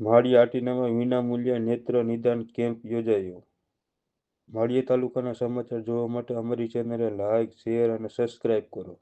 માળિયા આટીનામાં વિનામૂલ્યે નેત્ર નિદાન કેમ્પ યોજાયો। માળિયા તાલુકાના સમાચાર જોવા માટે અમારી ચેનલને લાઇક, શેર અને સબસ્ક્રાઇબ કરો।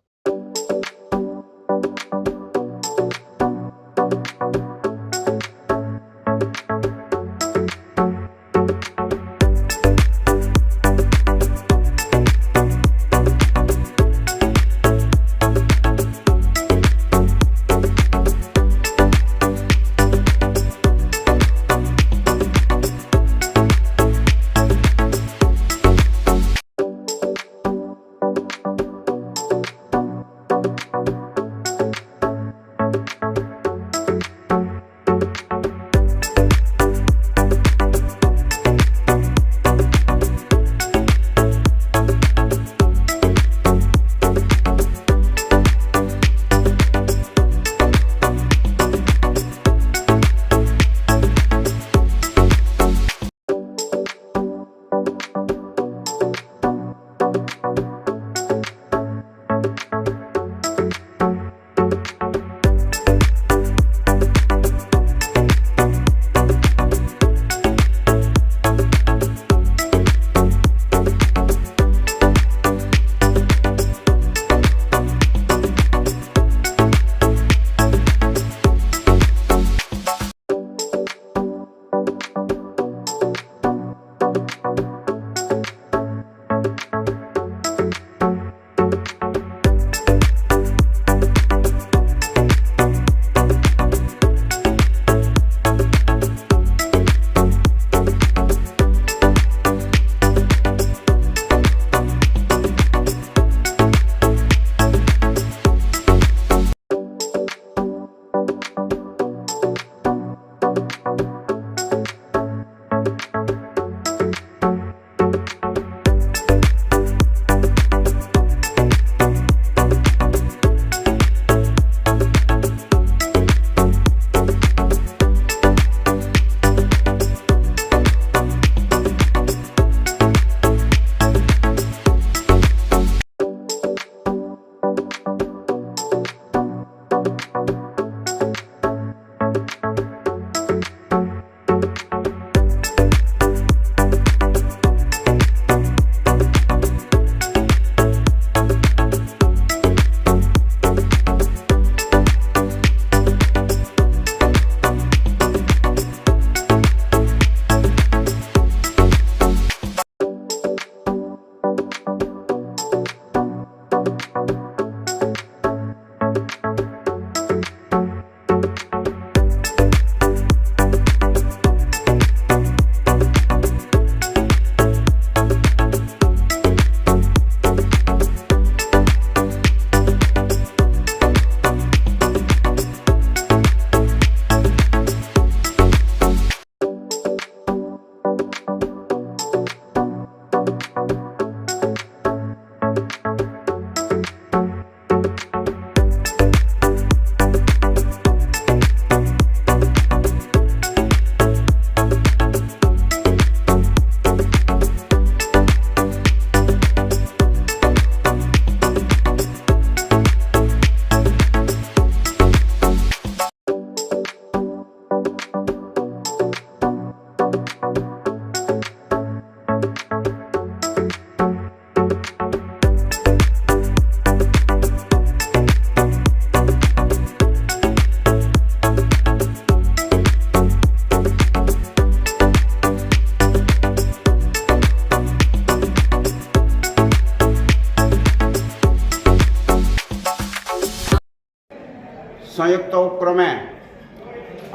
સંયુક્ત ઉપક્રમે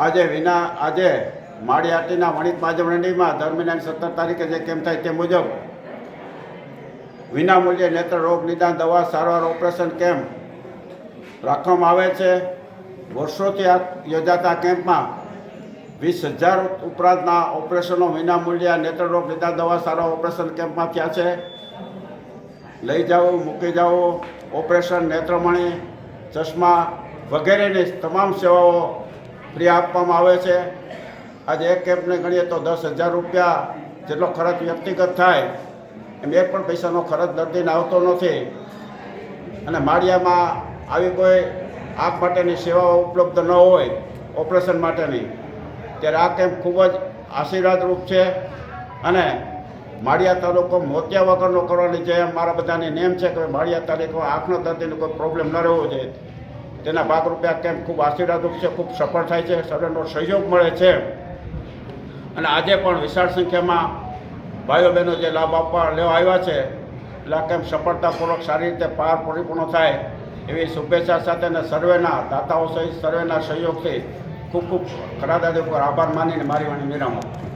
આજે માળિયા આટીના વણિક માધ્યમ મંડળીમાં દરમિયાન 17 તારીખે જે કેમ્પ થાય તે મુજબ વિનામૂલ્યે નેત્ર રોગ નિદાન દવા સારવાર ઓપરેશન કેમ્પ રાખવામાં આવે છે। વર્ષોથી યોજાતા કેમ્પમાં 20,000 ઉપરાંતના ઓપરેશનો વિનામૂલ્યે નેત્ર રોગ નિદાન દવા સારવાર ઓપરેશન કેમ્પમાં થયા છે। લઈ જાઓ, મૂકી જાઓ, ઓપરેશન, નેત્રમણી, ચશ્મા વગેરેની તમામ સેવાઓ ફ્રી આપવામાં આવે છે। આજે એક કેમ્પને ગણીએ તો 10,000 રૂપિયા જેટલો ખર્ચ વ્યક્તિગત થાય, એમ એક પણ પૈસાનો ખર્ચ દર્દીને આવતો નથી। અને માળિયામાં આવી કોઈ આંખ માટેની સેવાઓ ઉપલબ્ધ ન હોય ઓપરેશન માટેની, ત્યારે આ કેમ્પ ખૂબ જ આશીર્વાદરૂપ છે અને માળિયા તાલુકો મોતિયા વગરનો કરવાની જે મારા બધાની નેમ છે કે માળિયા તાલુકો આંખનો દર્દીનો કોઈ પ્રોબ્લેમ ન રહેવો જોઈએ તેના ભાગરૂપે આ કેમ્પ ખૂબ આશીર્વાદરૂપ છે, ખૂબ સફળ થાય છે, સર્વેનો સહયોગ મળે છે અને આજે પણ વિશાળ સંખ્યામાં ભાઈઓ બહેનો જે લાભ લેવા આવ્યા છે એટલે આ કેમ્પ સફળતાપૂર્વક સારી રીતે પાર પરિપૂર્ણ થાય એવી શુભેચ્છા સાથે અને સર્વેના દાતાઓ સહિત સર્વેના સહયોગથી ખૂબ ખૂબ ખરા દાદા ઉપર આભાર માનીને મારી વાણી વિરામ આપું છું.